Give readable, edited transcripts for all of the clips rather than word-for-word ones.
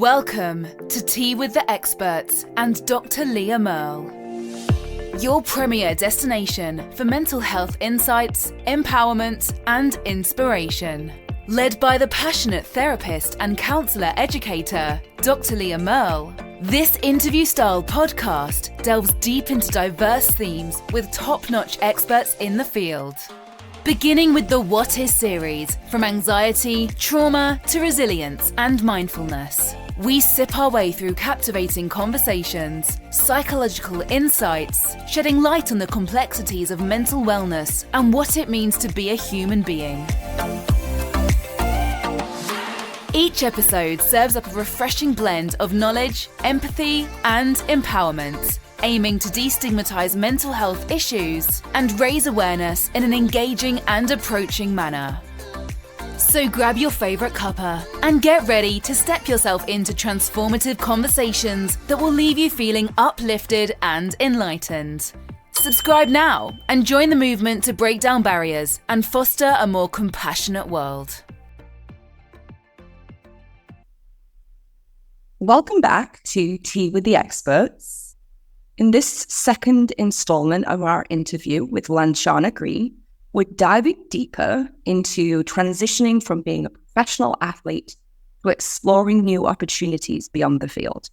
Welcome to Tea with the Experts and Dr. Leah Merle, your premier destination for mental health insights, empowerment, and inspiration. Led by the passionate therapist and counsellor educator, Dr. Leah Merle, this interview-style podcast delves deep into diverse themes with top-notch experts in the field. Beginning with the What Is series, from anxiety, trauma to resilience and mindfulness. We sip our way through captivating conversations, psychological insights, shedding light on the complexities of mental wellness and what it means to be a human being. Each episode serves up a refreshing blend of knowledge, empathy, and empowerment, aiming to destigmatize mental health issues and raise awareness in an engaging and approaching manner. So grab your favorite cuppa and get ready to step yourself into transformative conversations that will leave you feeling uplifted and enlightened. Subscribe now and join the movement to break down barriers and foster a more compassionate world. Welcome back to Tea with the Experts. In this second installment of our interview with Lanchana Green, we're diving deeper into transitioning from being a professional athlete to exploring new opportunities beyond the field.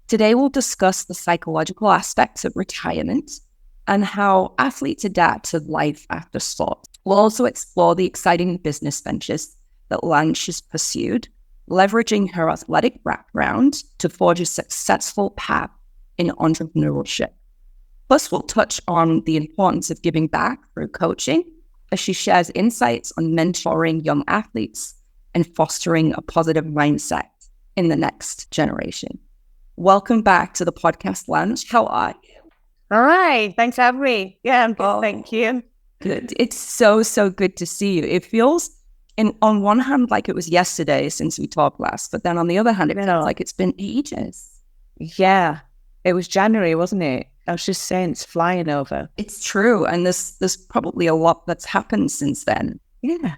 Today, we'll discuss the psychological aspects of retirement and how athletes adapt to life after sport. We'll also explore the exciting business ventures that Lanch has pursued, leveraging her athletic background to forge a successful path in entrepreneurship. Plus, we'll touch on the importance of giving back through coaching as she shares insights on mentoring young athletes and fostering a positive mindset in the next generation. Welcome back to the podcast, Lanch. How are you? All right. Thanks for having me. Yeah, I'm good. Thank you. Good. It's so good to see you. It feels, on one hand, like it was yesterday since we talked last, but then on the other hand, it feels like it's been ages. Yeah. It was January, wasn't it? I was just saying it's flying over. It's true. And there's probably a lot that's happened since then. Yeah.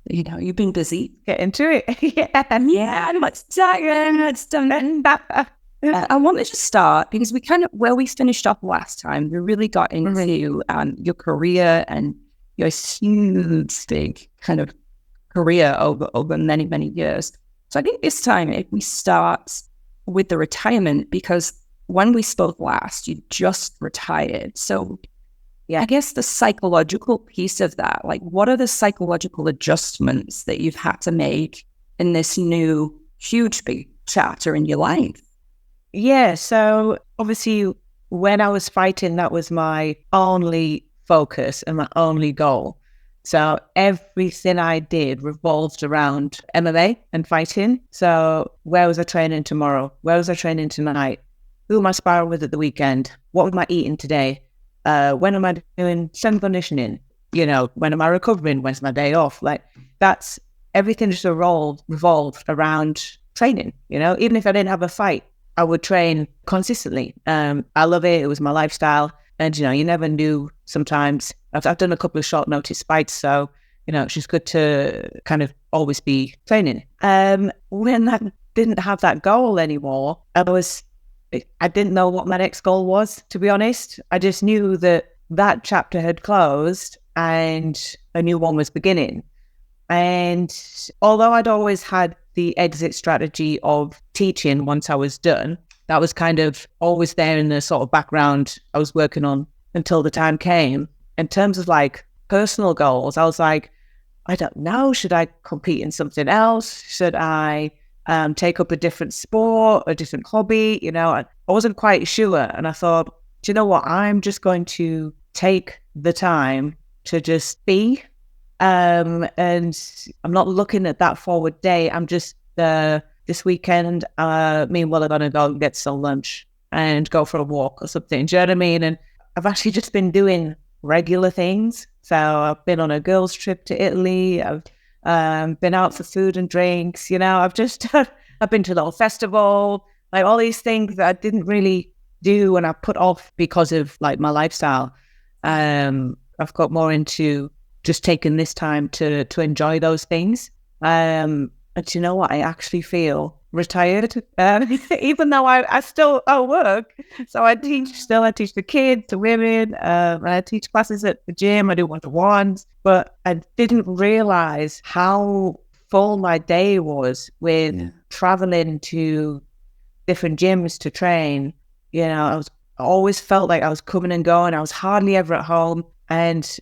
You know, you've been busy. Get into it. Yeah. Let's done. I wanted to start because where we finished up last time, we really got into your career and your huge, big kind of career over many, many years. So I think this time, if we start with the retirement, because when we spoke last, you just retired. So I guess the psychological piece of that, like what are the psychological adjustments that you've had to make in this new huge big chapter in your life? Yeah. So obviously when I was fighting, that was my only focus and my only goal. So everything I did revolved around MMA and fighting. So where was I training tomorrow? Where was I training tonight? Who am I sparring with at the weekend? What am I eating today? When am I doing strength conditioning? You know, when am I recovering? When's my day off? Like that's everything just revolved around training. You know, even if I didn't have a fight, I would train consistently. I love it. It was my lifestyle. And, you know, you never knew sometimes. I've done a couple of short notice fights. So, you know, it's just good to kind of always be training. When I didn't have that goal anymore, I didn't know what my next goal was, to be honest. I just knew that chapter had closed and a new one was beginning. And although I'd always had the exit strategy of teaching once I was done, that was kind of always there in the sort of background I was working on until the time came. In terms of like personal goals, I was like, I don't know, should I compete in something else? Should I take up a different sport, a different hobby? You know, I wasn't quite sure. And I thought, do you know what? I'm just going to take the time to just be. And I'm not looking at that forward day. I'm just this weekend, me and Will are going to go and get some lunch and go for a walk or something. Do you know what I mean? And I've actually just been doing regular things. So I've been on a girls' trip to Italy. I've been out for food and drinks, you know, I've been to a little festival, like all these things that I didn't really do and I put off because of like my lifestyle. I've got more into just taking this time to enjoy those things. And you know what? I actually feel retired, even though I still work. So I teach the kids, the women, and I teach classes at the gym. I do one-to-ones, but I didn't realize how full my day was with traveling to different gyms to train. I always felt like I was coming and going. I was hardly ever at home. And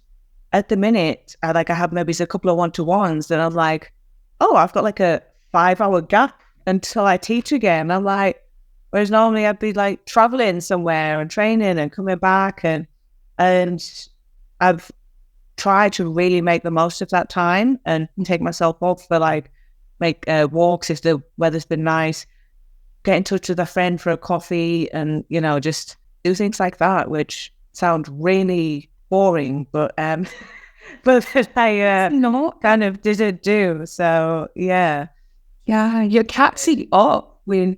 at the minute, I have maybe a couple of one-to-ones, and I'm like, oh, I've got like a 5-hour gap until I teach again. I'm like, whereas normally I'd be like traveling somewhere and training and coming back, and I've tried to really make the most of that time and take myself off for make walks if the weather's been nice, get in touch with a friend for a coffee, and just do things like that, which sound really boring, but but I kind of didn't do. So yeah, you're catching up with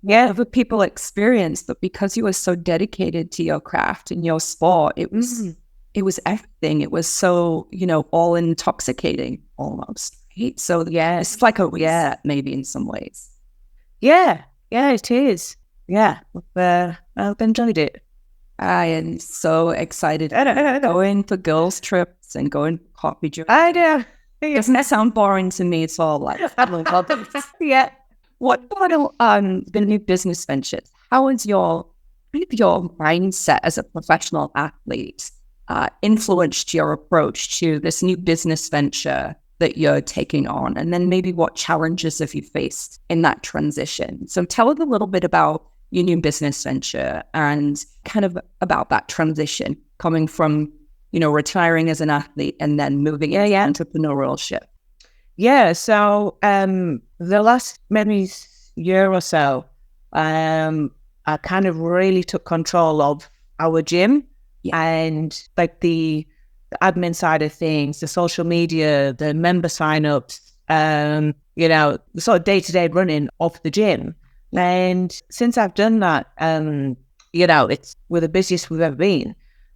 other people experience, but because you were so dedicated to your craft and your sport, it was everything. It was so all intoxicating almost. Right? So it's like a reset maybe in some ways. Yeah, it is. Yeah, I've enjoyed it. I am so excited going for girls' trips and going coffee drinks. I know. Doesn't that sound boring to me? It's all like, yeah. What about the new business ventures? How is your mindset as a professional athlete influenced your approach to this new business venture that you're taking on? And then maybe what challenges have you faced in that transition? So tell us a little bit about your new business venture and kind of about that transition coming from, retiring as an athlete and then moving into entrepreneurship. Yeah. So the last maybe year or so, I kind of really took control of our gym and like the admin side of things, the social media, the member signups, the sort of day-to-day running of the gym. And since I've done that, we're the busiest we've ever been.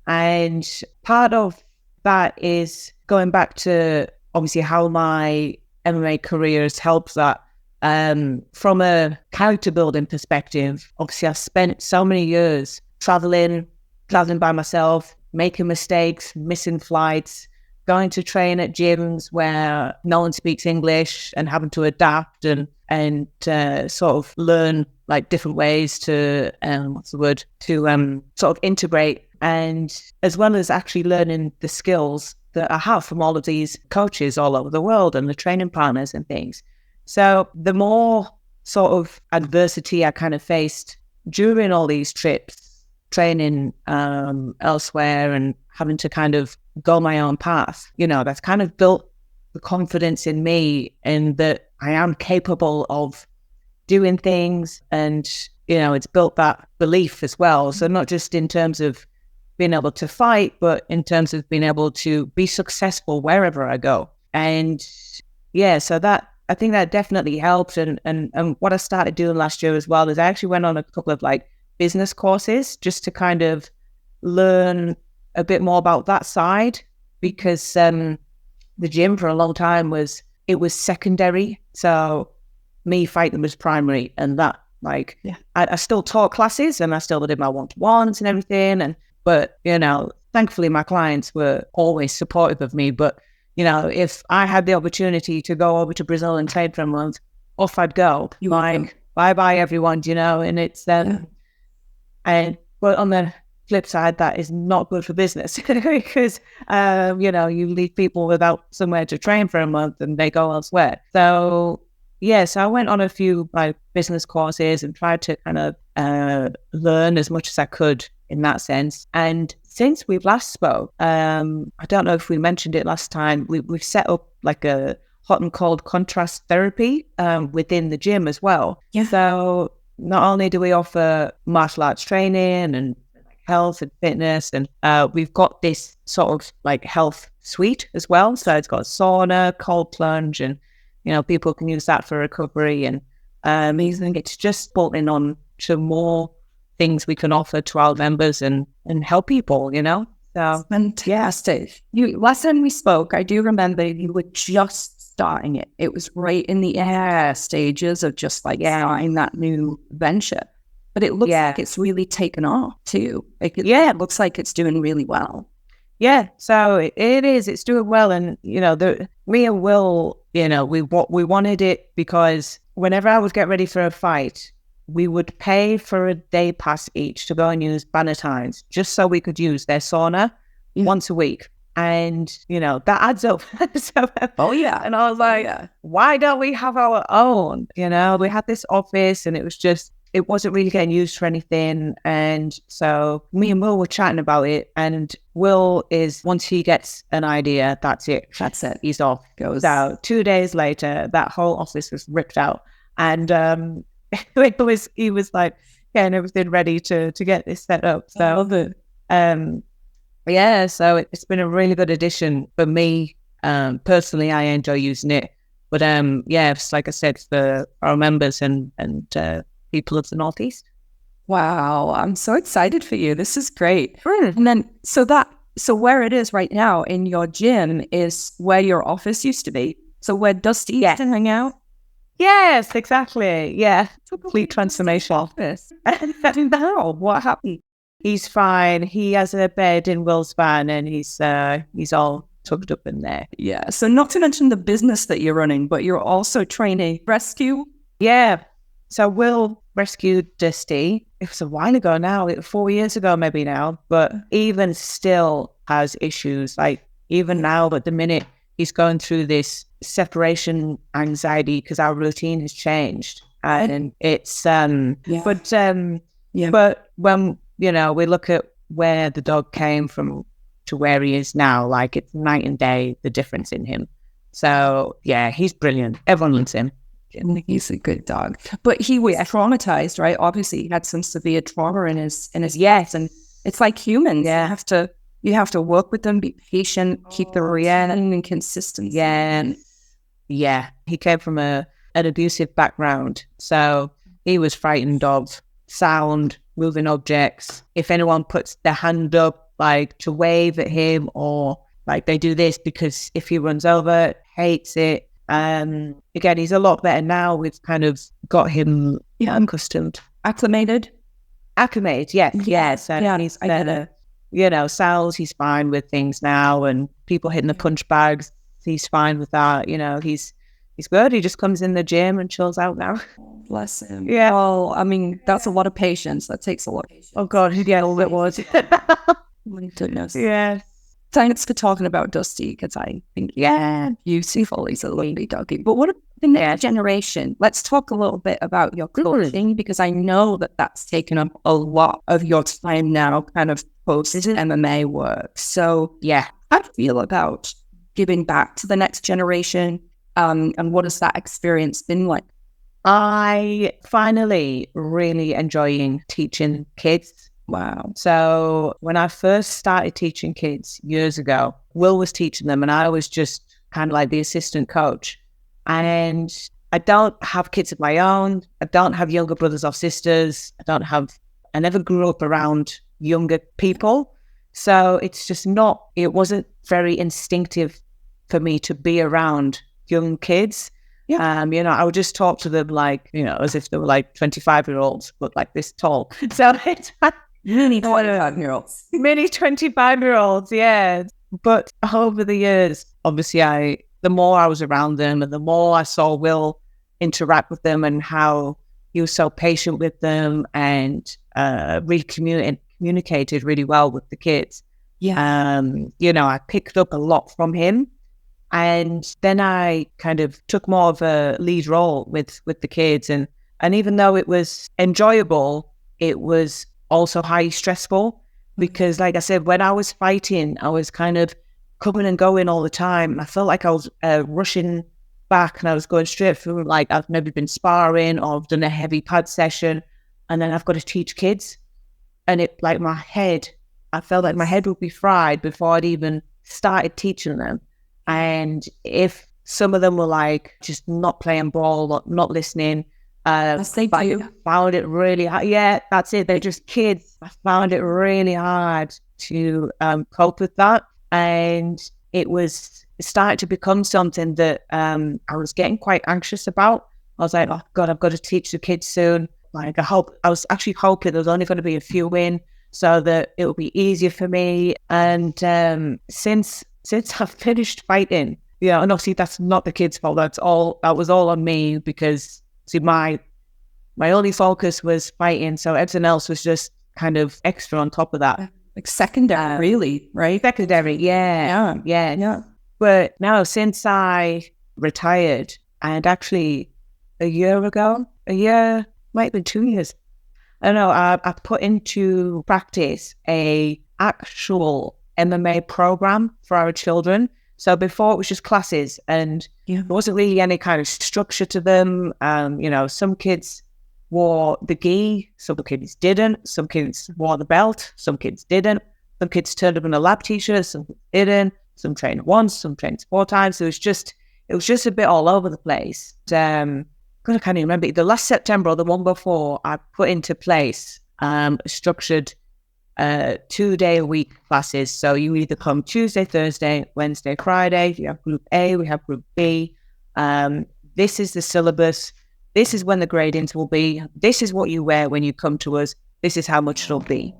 And part of that is going back to obviously how my MMA career has helped that. From a character building perspective, obviously I've spent so many years traveling by myself, making mistakes, missing flights, going to train at gyms where no one speaks English and having to adapt and sort of learn like different ways to sort of integrate, and as well as actually learning the skills that I have from all of these coaches all over the world and the training partners and things. So the more sort of adversity I kind of faced during all these trips, training elsewhere and having to kind of go my own path, that's kind of built the confidence in me and that I am capable of doing things, and it's built that belief as well. So not just in terms of being able to fight, but in terms of being able to be successful wherever I go. And so that, I think that definitely helped. And what I started doing last year as well is I actually went on a couple of like business courses just to kind of learn a bit more about that side, because the gym for a long time was secondary. So me fighting was primary, and that I still taught classes and I still did my one-to-ones and everything. But thankfully my clients were always supportive of me. But if I had the opportunity to go over to Brazil and train for a month, off I'd go. Bye everyone, and it's but on the flip side, that is not good for business because you leave people without somewhere to train for a month and they go elsewhere. So so I went on a few business courses and tried to kind of learn as much as I could in that sense. And since we've last spoke, I don't know if we mentioned it last time, we've set up like a hot and cold contrast therapy within the gym as well. Yeah. So not only do we offer martial arts training and health and fitness, and we've got this sort of like health suite as well. So it's got sauna, cold plunge, and people can use that for recovery. And it's just bolting on to more things we can offer to our members and help people. So fantastic. Last time we spoke, I do remember you were just starting it. It was right in the stages of just like starting that new venture. But it looks like it's really taken off too. It looks like it's doing really well. Yeah, so it is. It's doing well, and me and Will, we wanted it because whenever I would get ready for a fight, we would pay for a day pass each to go and use Bannatynes, just so we could use their sauna once a week. And, that adds up. And I was like, why don't we have our own? We had this office and it wasn't really getting used for anything. And so me and Will were chatting about it. And Will is, once he gets an idea, that's it. He's off. So 2 days later, that whole office was ripped out. And he was like getting everything ready to get this set up. So I love it. So it's been a really good addition for me. Personally, I enjoy using it. But it's like I said, for our members and people of the Northeast. Wow, I'm so excited for you. This is great. And then, so where it is right now in your gym is where your office used to be. So where Dusty used to hang out. Yes, exactly. Yeah, complete transformation. Office. And now, what happened? He's fine. He has a bed in Will's van, and he's all tucked up in there. Yeah. So not to mention the business that you're running, but you're also training rescue. Yeah. So Will rescued Dusty. It was a while ago now, 4 years ago maybe now, but even still has issues. Like even now, at the minute, he's going through this separation anxiety because our routine has changed, and it's but when we look at where the dog came from to where he is now, like it's night and day, the difference in him. So yeah, he's brilliant. Everyone loves him. He's a good dog, but he was traumatized, right? Obviously, he had some severe trauma in his yes, and it's like humans. Yeah, you have to work with them, be patient, keep the reaction and consistency. Yeah. He came from an abusive background, so he was frightened of sound, moving objects. If anyone puts their hand up, like to wave at him, or like they do this, because if he runs over, hates it. Again, he's a lot better now. We've kind of got him accustomed. Acclimated, yes. And he's better. Sounds, he's fine with things now, and people hitting the punch bags, he's fine with that. He's good. He just comes in the gym and chills out now. Bless him. Yeah. Well, I mean, that's a lot of patience. That takes a lot of patience. Oh God, all it was. My goodness. Yeah. Thanks for talking about Dusty, because I think, beautiful. He's a lovely doggy. But what about the next generation? Let's talk a little bit about your coaching, because I know that that's taken up a lot of your time now, kind of post MMA work. So how do you feel about giving back to the next generation? And what has that experience been like? I finally really enjoying teaching kids. Wow. So when I first started teaching kids years ago, Will was teaching them, and I was just kind of like the assistant coach. And I don't have kids of my own. I don't have younger brothers or sisters. I never grew up around younger people. So it wasn't very instinctive for me to be around young kids. Yeah. I would just talk to them like, as if they were like 25-year-olds, but like this tall. So it's mini 25-year-olds. Mini 25-year-olds, yeah. But over the years, obviously, the more I was around them and the more I saw Will interact with them and how he was so patient with them and really communicated really well with the kids. Yeah. I picked up a lot from him. And then I kind of took more of a lead role with the kids. And even though it was enjoyable, it was also highly stressful, because like I said, when I was fighting, I was kind of coming and going all the time. And I felt like I was rushing back, and I was going straight through, like I've never been sparring or I've done a heavy pad session. And then I've got to teach kids. And I felt like my head would be fried before I'd even started teaching them. And if some of them were like just not playing ball, not listening, I found it really hard. Yeah, that's it. They're just kids. I found it really hard to cope with that. And it was it started to become something that I was getting quite anxious about. I was like, oh God, I've got to teach the kids soon. Like, I was actually hoping there was only going to be a few in so that it would be easier for me. And since I've finished fighting, and obviously that's not the kids' fault. That was all on me, because see, my only focus was fighting, so everything else was just kind of extra on top of that. Like secondary, really, right? Secondary, yeah. But no, since I retired, and actually a year, might have been 2 years, I don't know, I put into practice a actual MMA program for our children. So before it was just classes, and there wasn't really any kind of structure to them. Some kids wore the gi, some kids didn't. Some kids wore the belt, some kids didn't. Some kids turned up in a lab t-shirt, some didn't. Some trained once, some trained 4 times. So it was just a bit all over the place. I can't even remember. The last September or the one before, I put into place structured 2-day-a-week classes. So you either come Tuesday, Thursday, Wednesday, Friday. You have group A, we have group B. This is the syllabus. This is when the gradings will be. This is what you wear when you come to us. This is how much it'll be.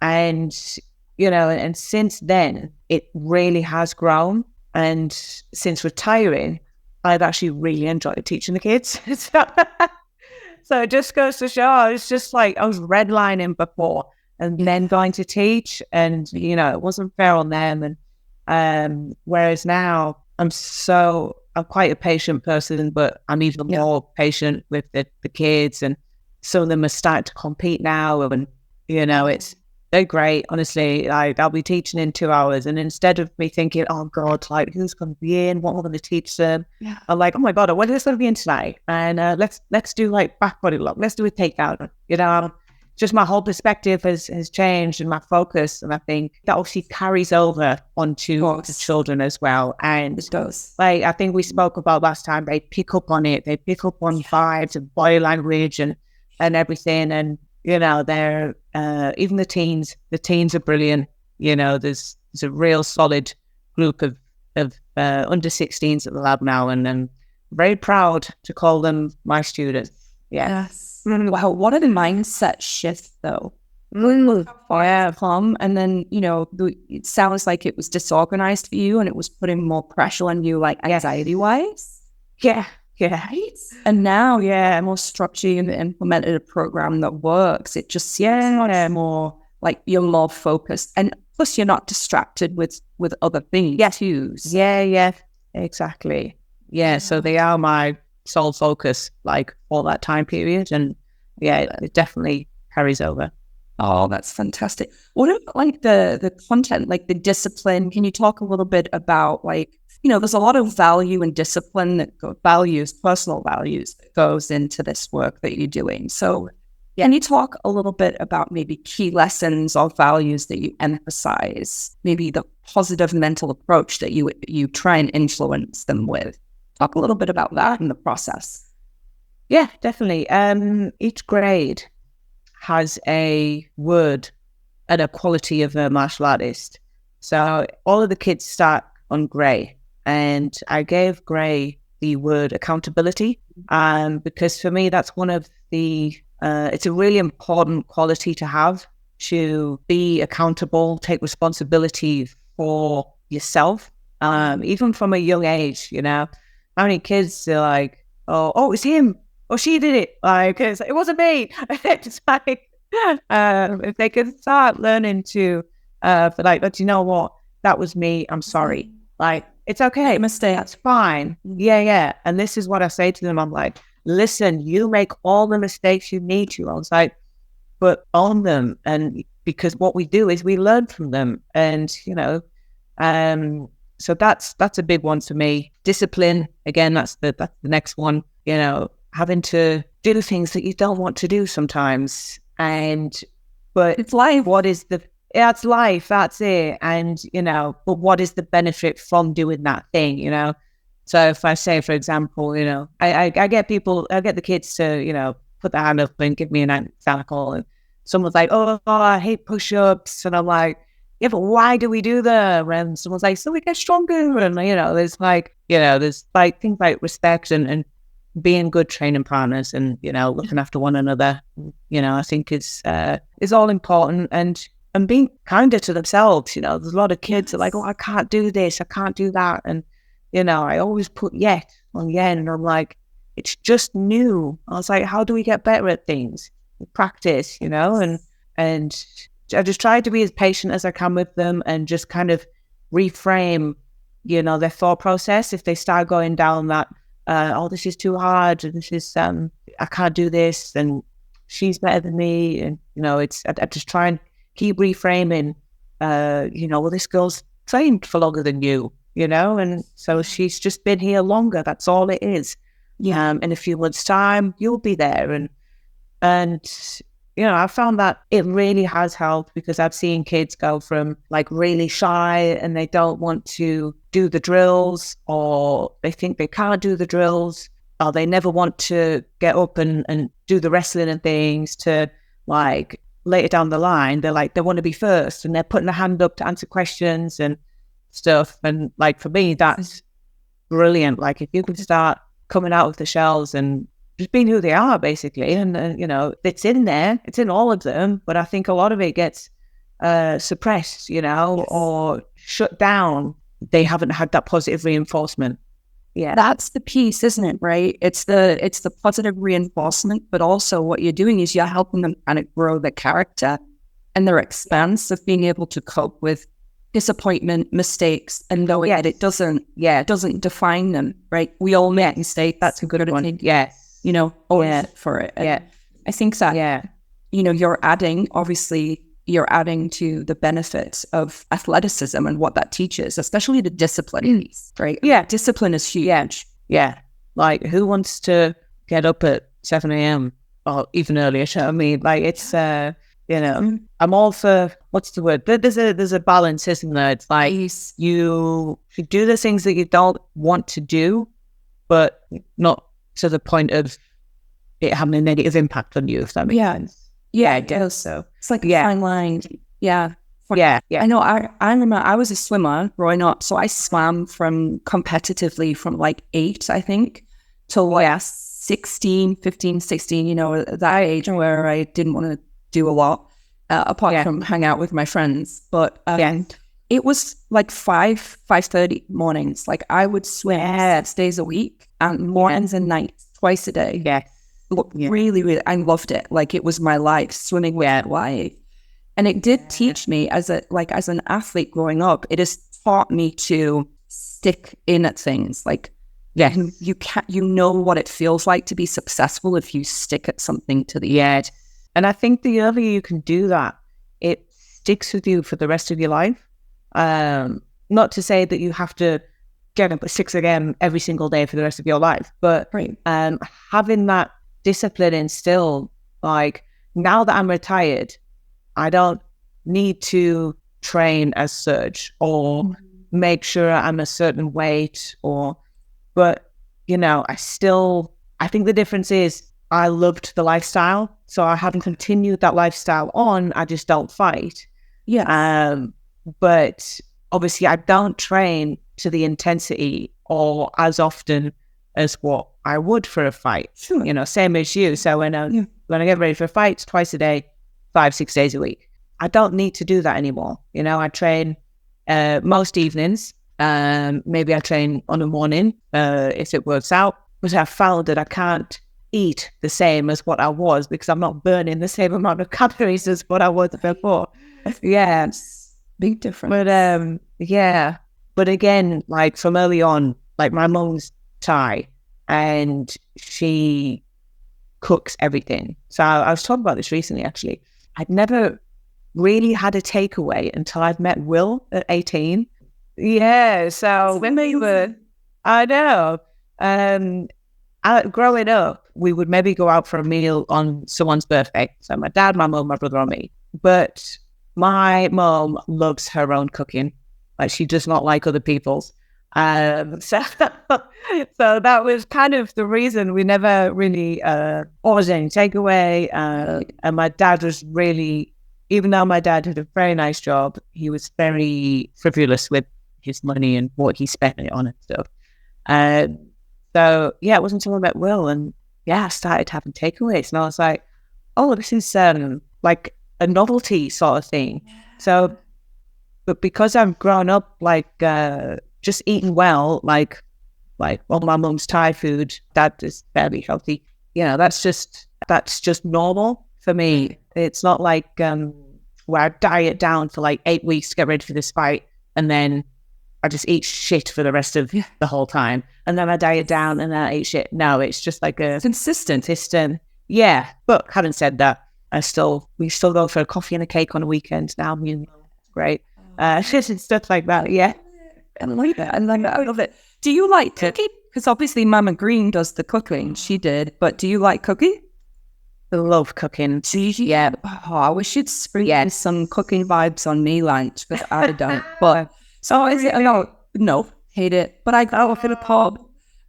And, and since then, it really has grown. And since retiring, I've actually really enjoyed teaching the kids. So it just goes to show, it's just like I was redlining before and then going to teach, and, it wasn't fair on them. And whereas now I'm quite a patient person, but I'm even more patient with the kids, and some of them are starting to compete now, and, they're great. Honestly, I'll be teaching in 2 hours, and instead of me thinking, oh God, like who's going to be in, what am I going to teach them? Yeah. I'm like, oh my God, what is going to be in tonight? And let's do like back body lock. Let's do a takedown. Just my whole perspective has changed, and my focus, and I think that obviously carries over onto the children as well. And it does. Like I think we spoke about last time, they pick up on it. They pick up on vibes and body language and everything. And they're even the teens. The teens are brilliant. There's a real solid group of under 16s at the lab now, and I'm very proud to call them my students. Yes. Wow, what a mindset shift, though. And then, it sounds like it was disorganized for you, and it was putting more pressure on you, like anxiety-wise. Yeah. Right? And now, more structure, and implemented a program that works. It just seems more like you're more focused, and plus you're not distracted with other things. Yeah, exactly. Yeah, so they are my sole focus, like all that time period, and it definitely carries over. Oh, that's fantastic. What about like the content, like the discipline? Can you talk a little bit about there's a lot of value and discipline personal values that goes into this work that you're doing. So can you talk a little bit about maybe key lessons or values that you emphasize, maybe the positive mental approach that you try and influence them with? Talk a little bit about that in the process. Yeah, definitely. Each grade has a word and a quality of a martial artist. So all of the kids start on grey, and I gave grey the word accountability, because for me that's one of the it's a really important quality to have, to be accountable, take responsibility for yourself, even from a young age. How many kids are like, oh it's him, oh she did it, like it wasn't me. It's like if they could start learning to but you know what, that was me, I'm sorry, like it's okay, mistake, that's fine. Yeah. And this is what I say to them. I'm like, listen, you make all the mistakes you need to. I was like, but own them, and because what we do is we learn from them, and so that's a big one for me. Discipline, again, that's the next one. Having to do the things that you don't want to do sometimes, but it's life. It's life, that's it. And, but what is the benefit from doing that thing, So if I say, for example, I get the kids to, put their hand up and give me an example. And someone's like, oh, I hate push-ups. And I'm like, yeah, but why do we do that? And someone's like, so we get stronger. And, there's like things like respect and being good training partners and, looking after one another, I think is all important, and being kinder to themselves. There's a lot of kids that are like, oh, I can't do this, I can't do that. And, I always put yet on the end. And I'm like, it's just new. I was like, how do we get better at things? Practice, and I just try to be as patient as I can with them and just kind of reframe, their thought process. If they start going down that, oh, this is too hard, and this is, I can't do this, and she's better than me. And, I just try and keep reframing, well, this girl's trained for longer than you, and so she's just been here longer. That's all it is. Yeah. In a few months' time, you'll be there. And I found that it really has helped, because I've seen kids go from like really shy and they don't want to do the drills, or they think they can't do the drills, or they never want to get up and do the wrestling and things, to like later down the line, they want to be first, and they're putting their hand up to answer questions and stuff. And like, for me, that's brilliant. Like, if you could start coming out of the shells and just being who they are, basically. And, it's in there, it's in all of them. But I think a lot of it gets suppressed, yes, or shut down. They haven't had that positive reinforcement. Yeah. That's the piece, isn't it? Right. It's the positive reinforcement, but also what you're doing is you're helping them kind of grow their character and their expanse of being able to cope with disappointment, mistakes, and knowing that it doesn't define them, right? We all make mistakes. That's a good one. Yes. For it. And I think that, you're adding to the benefits of athleticism and what that teaches, especially the discipline piece, right? Yeah. Discipline is huge. Yeah. Like, who wants to get up at 7 a.m. or even earlier? I mean, like, it's, I'm all for, what's the word? There's a balance, isn't there? It's like, you should do the things that you don't want to do, but not to the point of it having a negative impact on you, if that makes sense. Yeah, it does. So it's like a fine line. Yeah. I know. I remember I was a swimmer growing up, so I swam competitively from like 8, I think, till 15, 16, that age where I didn't want to do a lot apart from hang out with my friends. But it was like 5:30 mornings. Like, I would swim 6 days a week, and mornings and nights, twice a day. Really, really, I loved it. Like, it was my life. Swimming was my life. And it did teach me as an athlete growing up, it has taught me to stick in at things. Like, you know what it feels like to be successful if you stick at something to the edge. And I think the earlier you can do that, it sticks with you for the rest of your life. Not to say that you have to get up at 6 a.m. every single day for the rest of your life, but having that discipline instilled, like, now that I'm retired, I don't need to train as such or make sure I'm a certain weight, but I think the difference is I loved the lifestyle, so I haven't continued that lifestyle on. I just don't fight. But obviously I don't train to the intensity or as often as what I would for a fight. Sure. Same as you. So when I get ready for a fight, it's twice a day, 5-6 days a week. I don't need to do that anymore. I train most evenings. Maybe I train on a morning if it works out. But I found that I can't eat the same as what I was because I'm not burning the same amount of calories as what I was before. Big difference. But but again, like, from early on, like, my mom's Thai and she cooks everything. So I was talking about this recently, actually. I'd never really had a takeaway until I'd met Will at 18. Yeah, so when we were, I know, growing up, we would maybe go out for a meal on someone's birthday. So my dad, my mum, my brother, and me. But my mum loves her own cooking. Like, she does not like other people's. So that was kind of the reason we never really ordered any takeaway. And my dad was really even though my dad did a very nice job, he was very frivolous with his money and what he spent it on and stuff. So yeah, it wasn't until I met Will, and I started having takeaways, and I was like, oh, this is like a novelty sort of thing. So, but because I've grown up like just eating well, like all my mum's Thai food, that is fairly healthy. That's just normal for me. It's not like where I diet down for like 8 weeks to get ready for this fight, and then I just eat shit for the rest of the whole time, and then I diet down and then I eat shit. No, it's just like a consistent system. Yeah, but having said that, we still go for a coffee and a cake on a weekend now. Great, shit and stuff like that. Yeah, I like that. I love it. Do you like cooking? Because obviously Mama Green does the cooking. She did, but do you like cooking? I love cooking. Yeah. Oh, I wish you'd spring some cooking vibes on me, Lanch, but I don't. But so is it? No, hate it. But I grew up in a pub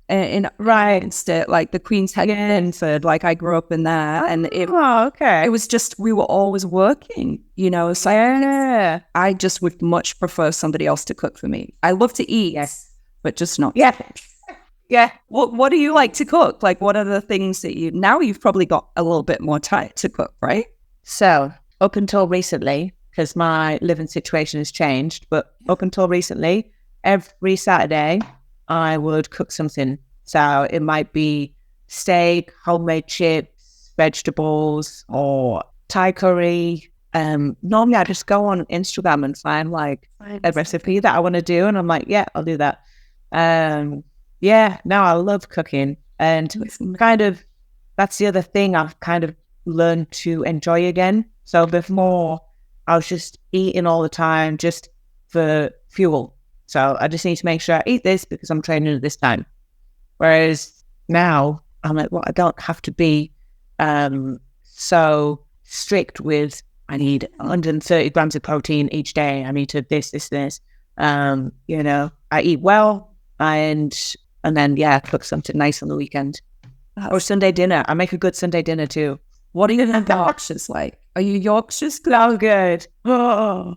in instead, like the Queen's Head in Linford. Like I grew up in there, and it was just we were always working, So I just would much prefer somebody else to cook for me. I love to eat, but just not. Yeah. What do you like to cook? Like, what are the things that now you've probably got a little bit more time to cook, right? So up until recently, because my living situation has changed, but up until recently, every Saturday I would cook something. So it might be steak, homemade chips, vegetables, or Thai curry. Normally I just go on Instagram and find like a recipe that I want to do, and I'm like, yeah, I'll do that. No, I love cooking, and that's the other thing I've kind of learned to enjoy again. So before I was just eating all the time just for fuel. So I just need to make sure I eat this because I'm training at this time. Whereas now I'm like, well, I don't have to be so strict with I need 130 grams of protein each day. I need to this. I eat well and then cook something nice on the weekend. Or Sunday dinner. I make a good Sunday dinner too. What are your Yorkshires like? Are you Yorkshires? Oh, good. Oh,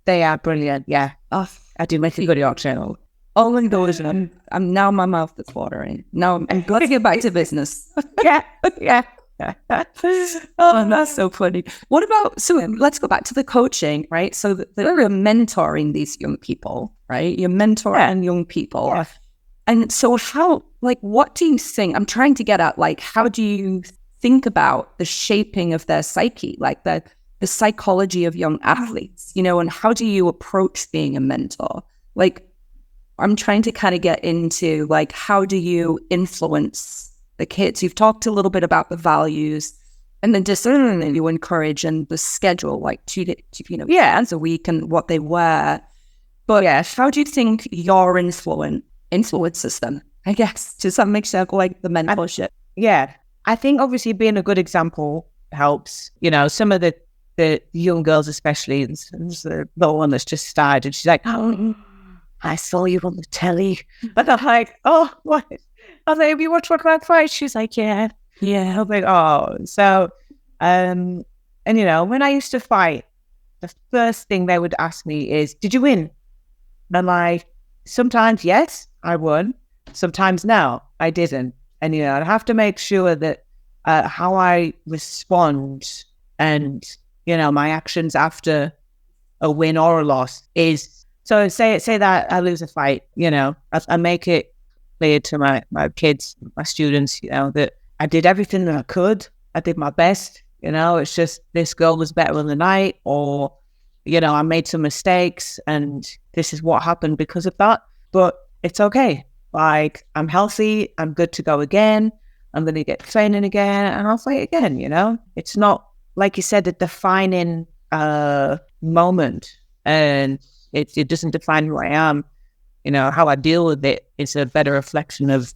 they are brilliant. Yeah. Oh, I do make a good Yorkshire. Oh my gosh, I'm now my mouth is watering. Now I'm glad to get back to business. Yeah. Oh, that's so funny. What about, so let's go back to the coaching, right? So you're mentoring these young people, right? You're mentoring young people. Yeah. And so what do you think? I'm trying to get at, how do you think about the shaping of their psyche, like the psychology of young athletes, and how do you approach being a mentor? I'm trying to kind of get into, how do you influence the kids? You've talked a little bit about the values and the discipline that you encourage and the schedule, 2 days a week and what they wear. But how do you think your influences them, I guess, to some extent, like the mentorship? I think obviously being a good example helps. Some of the young girls, especially the one that's just started, she's like, oh, I saw you on the telly. And I'm like, oh, what? I was like, have you watched What About Fight? She's like, yeah. I was like, oh. So, when I used to fight, the first thing they would ask me is, did you win? And I'm like, sometimes yes, I won. Sometimes no, I didn't. And, I have to make sure that how I respond and, my actions after a win or a loss is, so say that I lose a fight, I make it clear to my kids, my students, that I did everything that I could. I did my best, it's just this girl was better on the night, or, I made some mistakes and this is what happened because of that. But it's okay. I'm healthy. I'm good to go again. I'm going to get training again and I'll fight again, It's not, like you said, a defining moment, and it doesn't define who I am. How I deal with it is a better reflection of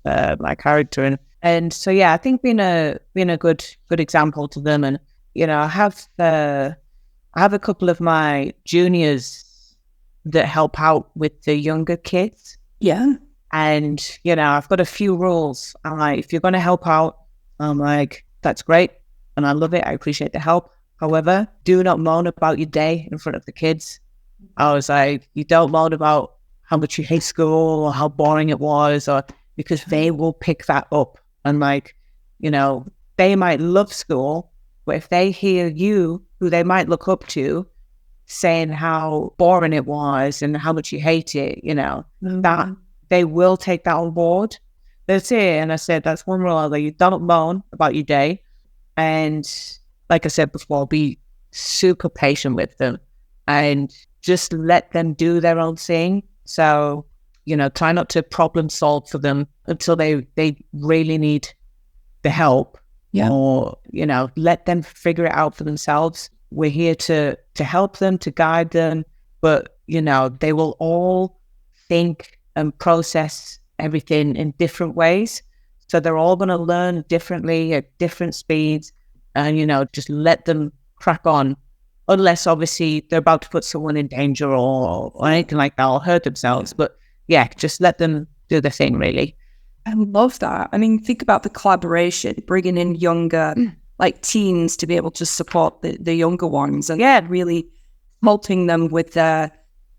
my character. And so, I think being a good example to them. And, I have a couple of my juniors that help out with the younger kids. Yeah. And, I've got a few rules. I'm like, if you're going to help out, I'm like, that's great. And I love it. I appreciate the help. However, do not moan about your day in front of the kids. I was like, you don't moan about how much you hate school or how boring it was, or because they will pick that up. And like, you know, they might love school, but if they hear you, who they might look up to, saying how boring it was and how much you hate it, you know, that they will take that on board. That's it. And I said, that's one rule that you don't moan about your day. And like I said before, be super patient with them and just let them do their own thing. So, you know, try not to problem solve for them until they really need the help. Yeah. Or, you know, let them figure it out for themselves. We're here to help them, to guide them, but, you know, they will all think and process everything in different ways. So they're all going to learn differently at different speeds, and, you know, just let them crack on, unless obviously they're about to put someone in danger or anything like that, or hurt themselves. But yeah, just let them do their thing, really. I love that. I mean, think about the collaboration, bringing in younger, like teens, to be able to support the younger ones, and really helping them with their,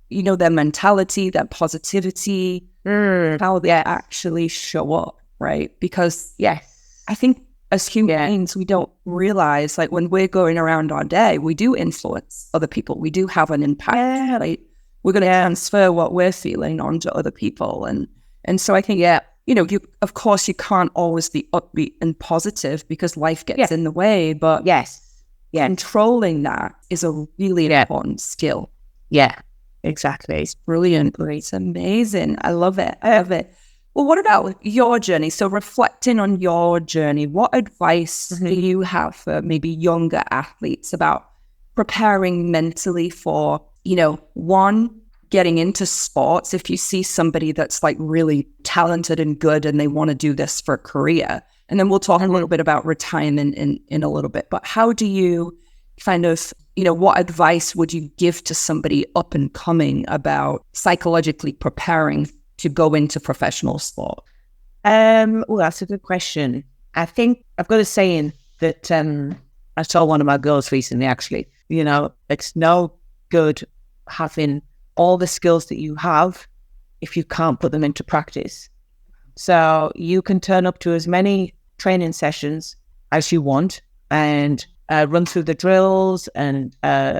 you know, their mentality, their positivity, how they actually show up, right? Because I think as human beings, we don't realize, like, when we're going around our day, we do influence other people. We do have an impact. Like, we're going to transfer what we're feeling onto other people, and so I think you know, of course you can't always be upbeat and positive because life gets in the way, but controlling that is a really important skill. Yeah, exactly. It's brilliant. It's amazing. I love it. I love it. Well, what about your journey? So reflecting on your journey, what advice do you have for maybe younger athletes about preparing mentally for, you know, one, getting into sports? If you see somebody that's like really talented and good and they want to do this for a career, and then we'll talk a little bit about retirement in a little bit, but how do you kind of, you know, what advice would you give to somebody up and coming about psychologically preparing to go into professional sport? Well, that's a good question. I think I've got a saying that I saw one of my girls recently, actually. You know, it's no good having all the skills that you have if you can't put them into practice. So you can turn up to as many training sessions as you want and run through the drills and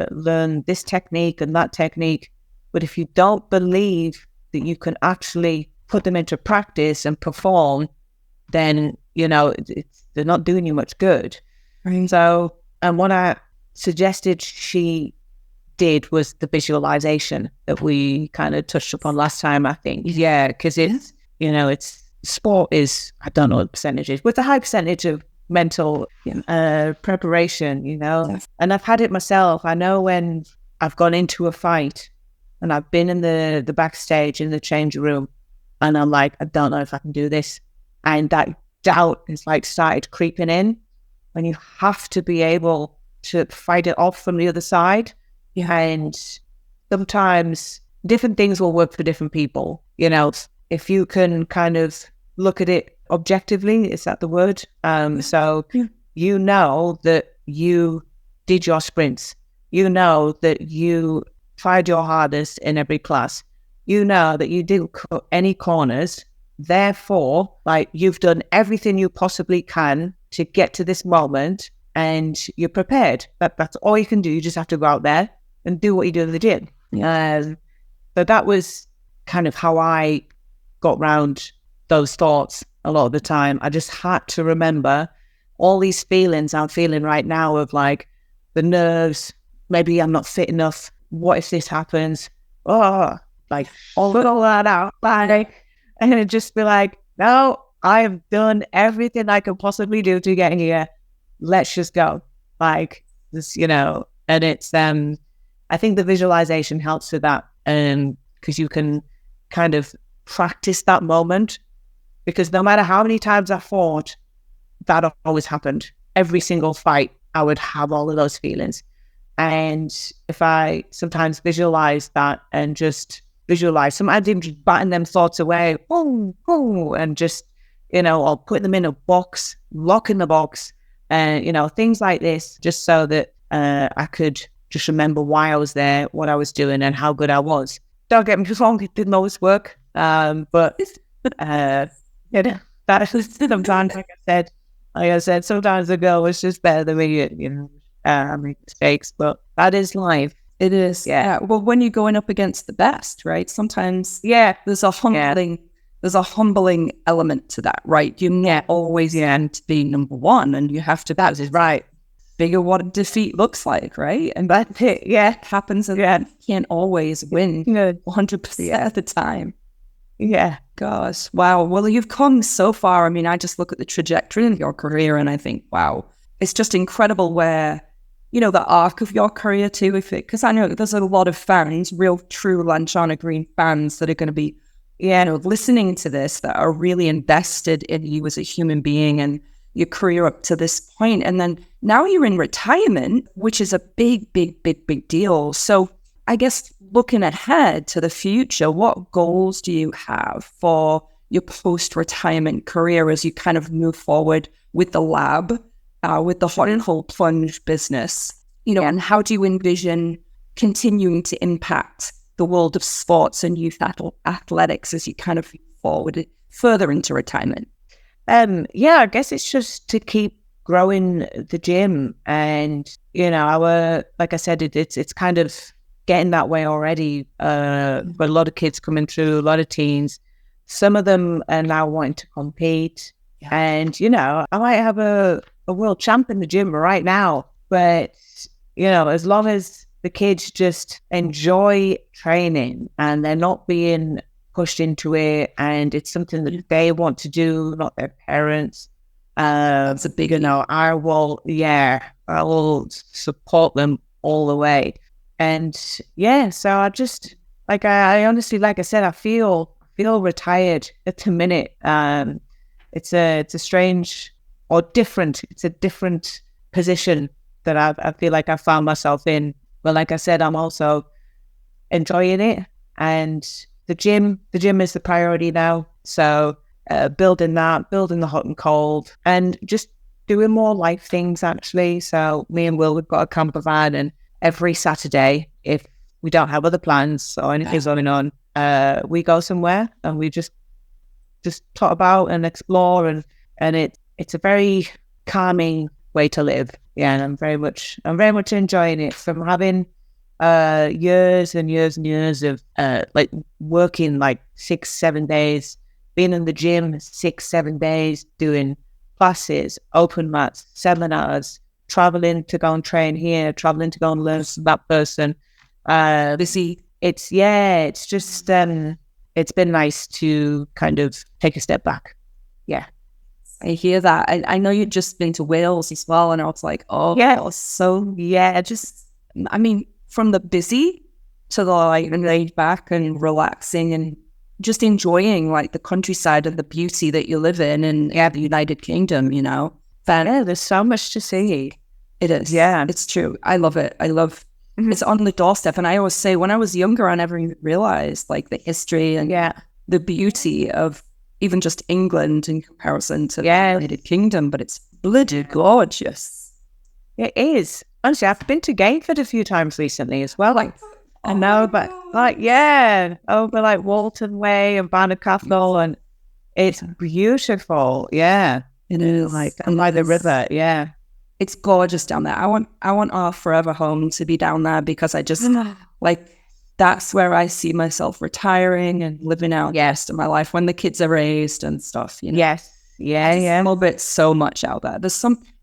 learn this technique and that technique. But if you don't believe that you can actually put them into practice and perform, then, you know, they're not doing you much good. Right. So, and what I suggested she did was the visualization that we kind of touched upon last time, I think. Yeah, because it's, you know, it's sport is, I don't know what percentage is, with a high percentage of mental preparation, you know. Yes. And I've had it myself. I know when I've gone into a fight and I've been in the backstage in the change room and I'm like, I don't know if I can do this. And that doubt is like started creeping in, and you have to be able to fight it off from the other side. Yeah. And sometimes different things will work for different people. You know, if you can kind of look at it objectively, is that the word? So you know that you did your sprints. You know that you tried your hardest in every class. You know that you didn't cut any corners. Therefore, like, you've done everything you possibly can to get to this moment, and you're prepared. That's all you can do. You just have to go out there and do what you do in the gym. So that was kind of how I got round those thoughts a lot of the time. I just had to remember all these feelings I'm feeling right now of like the nerves, maybe I'm not fit enough. What if this happens? Oh, like all that out. And it'd just be like, no, I have done everything I could possibly do to get here. Let's just go. Like this, you know, and it's, I think the visualization helps with that. Because you can kind of practice that moment, because no matter how many times I fought, that always happened. Every single fight, I would have all of those feelings. And if I sometimes visualize that and just visualize, sometimes even just batting them thoughts away, and just, you know, or putting them in a box, locking the box, and, you know, things like this, just so that I could just remember why I was there, what I was doing, and how good I was. Don't get me wrong, it didn't always work. But you know, that is sometimes, like I said, sometimes the girl was just better than me. I make mistakes, but that is life. It is. Yeah. Well, when you're going up against the best, right? Sometimes there's a humbling element to that, right? You're not always going to be number one, and you have to figure what defeat looks like, right? And that's it. Yeah, it happens, and you can't always win 100% at the time. Yeah. Gosh, wow. Well, you've come so far. I mean, I just look at the trajectory of your career, and I think, wow, it's just incredible where, the arc of your career too, because I know there's a lot of fans, real true Lanchana Green fans that are going to be, listening to this, that are really invested in you as a human being and your career up to this point. And then now you're in retirement, which is a big, big, big, big deal. So I guess looking ahead to the future, what goals do you have for your post-retirement career as you kind of move forward with the lab, with the hot and cold plunge business, and how do you envision continuing to impact the world of sports and youth athletics as you kind of move forward further into retirement? I guess it's just to keep growing the gym, and like I said, it's kind of getting that way already. But a lot of kids coming through, a lot of teens. Some of them are now wanting to compete, and I might have a world champ in the gym right now, but as long as the kids just enjoy training and they're not being pushed into it, and it's something that they want to do, not their parents. That's a big I will support them all the way. And so I just I honestly, like I said, I feel retired at the minute. It's a strange or different. It's a different position that I feel like I found myself in. But like I said, I'm also enjoying it, and the gym is the priority now. So building the hot and cold, and just doing more life things actually. So me and Will, we've got a camper van, and every Saturday, if we don't have other plans or anything's going on, we go somewhere and we just talk about and explore, and it's a very calming way to live. Yeah, and I'm very much enjoying it, from having years and years and years of working 6-7 days, being in the gym 6-7 days, doing classes, open mats, seminars, traveling to go and train here, traveling to go and learn from that person. It's just it's been nice to kind of take a step back. Yeah. I hear that. I know you've just been to Wales as well, and I was like, from the busy to the laid back and relaxing and just enjoying the countryside and the beauty that you live in, and the United Kingdom, there's so much to see. It is. Yeah, it's true. I love it. I love it's on the doorstep. And I always say, when I was younger, I never even realized the history and the beauty of even just England in comparison to the United Kingdom, but it's bloody gorgeous. It is. Honestly, I've been to Gateford a few times recently as well. Over Walton Way and Banner Castle, and it's beautiful. Yeah, it is. And by the river. Yeah, it's gorgeous down there. I want our forever home to be down there, because I just that's where I see myself retiring and living out the rest of my life when the kids are raised and stuff. Yes. Yeah. I love it so much out there.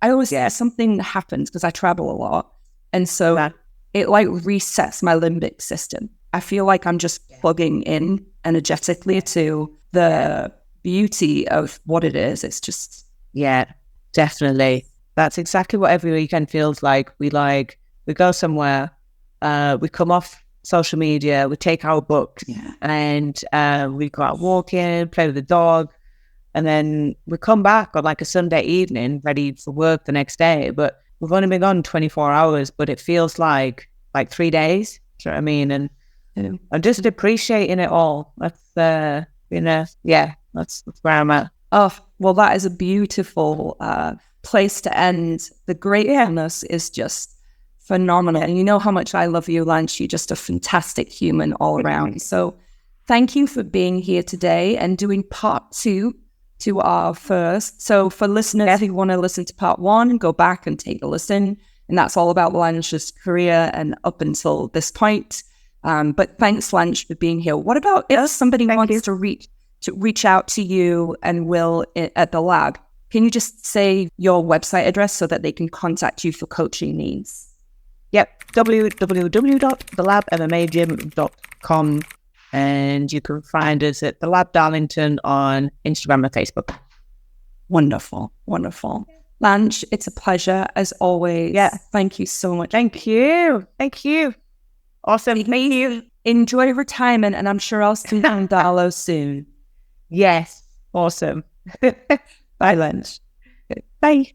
I always say something happens because I travel a lot. And so it resets my limbic system. I feel like I'm just plugging in energetically to the beauty of what it is. It's just... Yeah, definitely. That's exactly what every weekend feels like. We go somewhere, we come off social media, we take our books, and we go out walking, play with the dog, and then we come back on a Sunday evening ready for work the next day. But we've only been gone 24 hours, but it feels like 3 days. Do you know what I mean? And I'm just appreciating it all. That's that's where I'm at. Oh, well, that is a beautiful place to end. The gratefulness is just phenomenal. And you know how much I love you, Lanch. You're just a fantastic human all around. So thank you for being here today and doing part 2 to our first. So for listeners who want to listen to part 1, go back and take a listen. And that's all about Lanch's career and up until this point. But thanks, Lanch, for being here. What about if somebody wants to reach out to you and Will at the lab? Can you just say your website address so that they can contact you for coaching needs? Yep, www.thelabmmagym.com. And you can find us at The Lab Darlington on Instagram and Facebook. Wonderful, wonderful. Lanch, it's a pleasure as always. Yeah. Thank you so much. Thank you. Thank you. Awesome. Thank you. Enjoy retirement, and I'm sure I'll see you in Darlow soon. Yes. Awesome. Bye, Lanch. Bye.